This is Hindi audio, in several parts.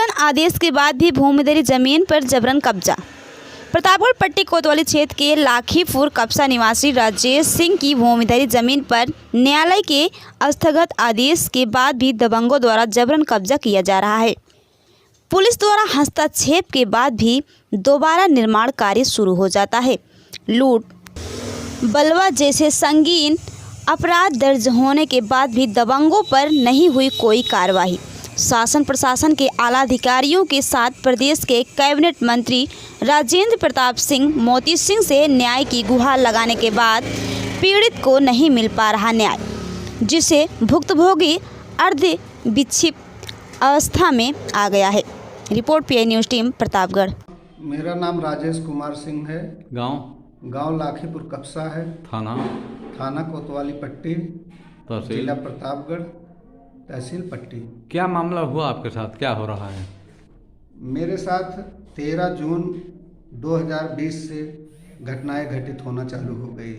शासन आदेश के बाद भी भूमिधरी जमीन पर जबरन कब्जा। प्रतापगढ़ पट्टी कोतवाली क्षेत्र के लाखीपुर कपसा निवासी राजेश सिंह की भूमिधरी जमीन पर न्यायालय के स्थगत आदेश के बाद भी दबंगों द्वारा जबरन कब्जा किया जा रहा है। पुलिस द्वारा हस्तक्षेप के बाद भी दोबारा निर्माण कार्य शुरू हो जाता है। लूट, बलवा जैसे संगीन अपराध दर्ज होने के बाद भी दबंगों पर नहीं हुई कोई कार्रवाई। शासन प्रशासन के आला अधिकारियों के साथ प्रदेश के कैबिनेट मंत्री राजेंद्र प्रताप सिंह मोती सिंह से न्याय की गुहार लगाने के बाद पीड़ित को नहीं मिल पा रहा न्याय, जिसे भुक्तभोगी अर्ध विक्षिप्त अवस्था में आ गया है। Report pi news team Pratapgarh. मेरा नाम राजेश कुमार सिंह है। गांव लाखीपुर कपसा है। थाना कोतवाली पट्टी, जिला प्रतापगढ़, तहसील पट्टी। क्या मामला हुआ आपके साथ, क्या हो रहा है? मेरे साथ 13 जून 2020 से घटनाएं घटित होना चालू हो गई।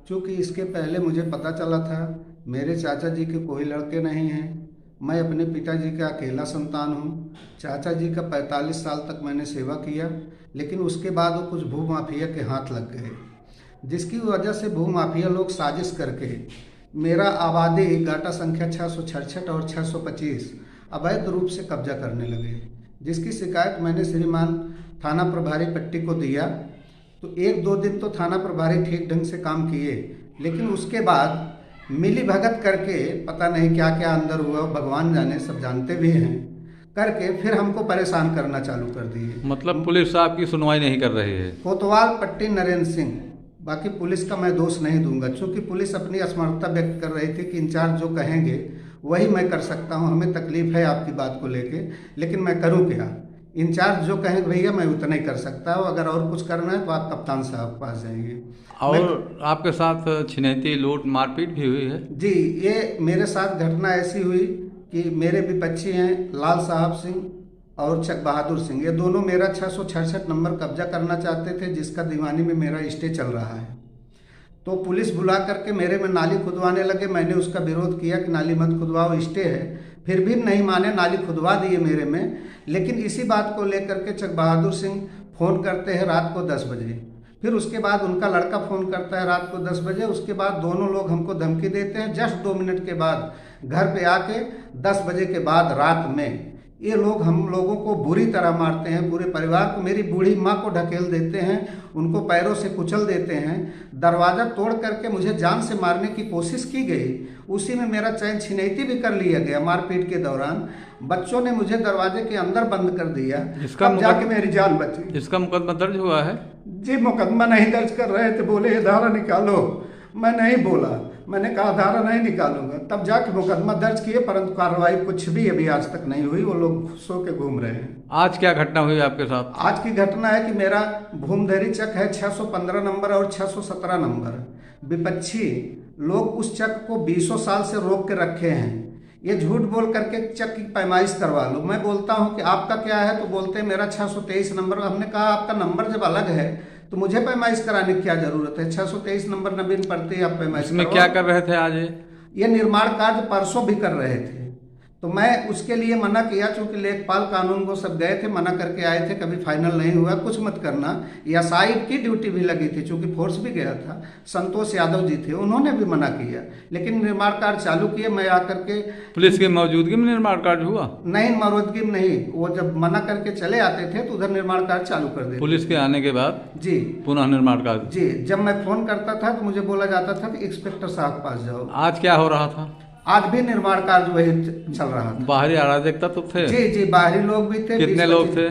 क्योंकि इसके पहले मुझे पता चला था मेरे चाचा जी के कोई लड़के नहीं हैं, मैं अपने पिताजी का अकेला संतान हूँ। चाचा जी का 45 साल तक मैंने सेवा किया, लेकिन उसके बाद वो कुछ भूमाफिया के हाथ लग गए, जिसकी वजह से भूमाफिया लोग साजिश करके मेरा आबादी गाटा संख्या 666 और 625 अवैध रूप से कब्जा करने लगे, जिसकी शिकायत मैंने श्रीमान थाना प्रभारी पट्टी को दिया। तो 1-2 दिन तो थाना प्रभारी ठीक ढंग से काम किए, लेकिन उसके बाद मिली भगत करके पता नहीं क्या क्या अंदर हुआ, भगवान जाने, सब जानते भी हैं, करके फिर हमको परेशान करना चालू कर दिए। मतलब पुलिस आपकी सुनवाई नहीं कर रही है? कोतवाल पट्टी नरेंद्र सिंह। बाकी पुलिस का मैं दोष नहीं दूंगा, क्योंकि पुलिस अपनी असमर्थता व्यक्त कर रही थी कि इंचार्ज जो कहेंगे वही मैं कर सकता हूं। हमें तकलीफ है आपकी बात को लेके, लेकिन मैं करूं क्या? इंचार्ज जो कहेंगे भैया मैं उतना ही कर सकता हूं, अगर और कुछ करना है तो आप कप्तान साहब के पास जाएंगे। और आपके साथ छिनैती, लूट, मारपीट भी हुई है? जी, ये मेरे साथ घटना ऐसी हुई कि मेरे विपक्षी हैं लाल साहब सिंह और चक बहादुर सिंह, ये दोनों मेरा 666 नंबर कब्जा करना चाहते थे, जिसका दीवानी में मेरा स्टे चल रहा है। तो पुलिस बुला करके मेरे में नाली खुदवाने लगे। मैंने उसका विरोध किया कि नाली मत खुदवाओ, स्टे है, फिर भी नहीं माने, नाली खुदवा दिए मेरे में। लेकिन इसी बात को लेकर के चक बहादुर सिंह फ़ोन करते हैं रात को 10 बजे, फिर उसके बाद उनका लड़का फ़ोन करता है रात को 10 बजे। उसके बाद दोनों लोग हमको धमकी देते हैं। जस्ट 2 मिनट के बाद घर पे आके 10 बजे के बाद रात में ये लोग हम लोगों को बुरी तरह मारते हैं, पूरे परिवार को, मेरी बूढ़ी माँ को ढकेल देते हैं, उनको पैरों से कुचल देते हैं। दरवाज़ा तोड़ करके मुझे जान से मारने की कोशिश की गई, उसी में मेरा चैन छिनैती भी कर लिया गया। मारपीट के दौरान बच्चों ने मुझे दरवाजे के अंदर बंद कर दिया, तब जाके मेरी जान बची। इसका मुकदमा दर्ज हुआ है? जी, मुकदमा नहीं दर्ज कर रहे थे, बोले ये धारा निकालो। मैं नहीं बोला, मैंने कहा धारा नहीं निकालूंगा, तब जाके मुकदमा दर्ज किए, परंतु कार्रवाई कुछ भी अभी आज तक नहीं हुई। वो लोग सो के घूम रहे हैं। आज क्या घटना हुई आपके साथ? आज की घटना है कि मेरा भूमिधरी चक है 615 नंबर और 617 नंबर। विपक्षी लोग उस चक को 20 साल से रोक के रखे हैं। ये झूठ बोल करके चक की पैमाइश करवा लो। मैं बोलता हूँ कि आपका क्या है, तो बोलते हैं मेरा 623 नंबर। हमने कहा आपका नंबर जब अलग है तो मुझे पैमाइश कराने की क्या जरूरत है? 623 नंबर नवीन पड़ते ही आप पैमाइश में क्या कर रहे थे आज? ये निर्माण कार्य परसों भी कर रहे थे, तो मैं उसके लिए मना किया, चूंकि लेखपाल कानून को सब गए थे, मना करके आए थे, कभी फाइनल नहीं हुआ, कुछ मत करना। या साहिब की ड्यूटी भी लगी थी, चूंकि फोर्स भी गया था, संतोष यादव जी थे, उन्होंने भी मना किया, लेकिन निर्माण कार्य चालू किए। मैं आकर के पुलिस की मौजूदगी में निर्माण कार्य हुआ? नहीं, मौजूदगी में नहीं, वो जब मना करके चले आते थे तो उधर निर्माण कार्य चालू कर देते। पुलिस के आने के बाद जी पुनः निर्माण कार्य? जी, जब मैं फोन करता था तो मुझे बोला जाता था कि इंस्पेक्टर साहब के पास जाओ। आज क्या हो रहा था? आज भी निर्माण कार्य वही चल रहा था। बाहरी अराजकता तो थे? जी जी, बाहरी लोग भी थे। कितने लोग थे?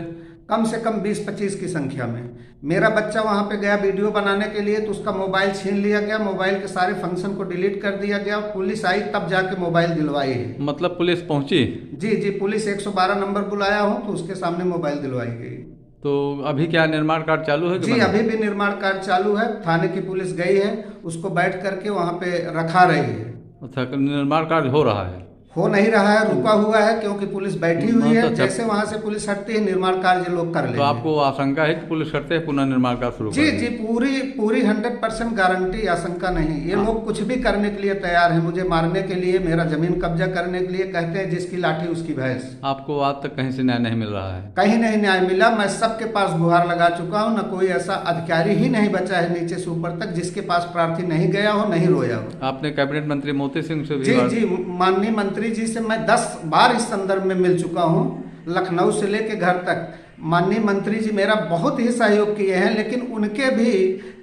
कम से कम 20-25 की संख्या में। मेरा बच्चा वहां पे गया वीडियो बनाने के लिए, तो उसका मोबाइल छीन लिया गया, मोबाइल के सारे फंक्शन को डिलीट कर दिया गया। पुलिस आई तब जाके मोबाइल दिलवाई है। मतलब पुलिस पहुंची? जी जी, पुलिस 112 नंबर बुलाया हूँ, तो उसके सामने मोबाइल दिलवाई गई। तो अभी क्या निर्माण कार्य चालू है? जी, अभी भी निर्माण कार्य चालू है। थाने की पुलिस गई है, उसको बैठ करके वहाँ पे रखा रही है। अच्छा, निर्माण कार्य हो रहा है? हो नहीं रहा है, रुका हुआ है, क्योंकि पुलिस बैठी हुई है। तो जैसे वहाँ से पुलिस हटती है, निर्माण कार्य लोग कर लेंगे। तो आपको आशंका है कि पुलिस करते हैं पुनर्निर्माण का शुरू जी करेंगे? जी, पूरी 100% गारंटी, आशंका नहीं। ये लोग कुछ भी करने के लिए तैयार हैं, मुझे मारने के लिए, मेरा जमीन कब्जा करने के लिए। कहते हैं जिसकी लाठी उसकी भैंस। आपको आज तक कहीं से न्याय नहीं मिल रहा है? कहीं नहीं न्याय मिला। मैं सबके पास गुहार लगा चुका हूँ, न कोई ऐसा अधिकारी ही नहीं बचा है नीचे से ऊपर तक जिसके पास प्रार्थी नहीं गया हो, नहीं रोया हो। आपने कैबिनेट मंत्री मोती सिंह से भी जी जी, माननीय मंत्री जी से मैं 10 बार इस संदर्भ में मिल चुका हूँ, लखनऊ से लेके घर तक। माननीय मंत्री जी मेरा बहुत ही सहयोग किए हैं, लेकिन उनके भी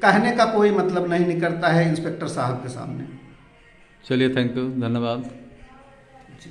कहने का कोई मतलब नहीं निकलता है इंस्पेक्टर साहब के सामने। चलिए, थैंक यू, धन्यवाद। जी।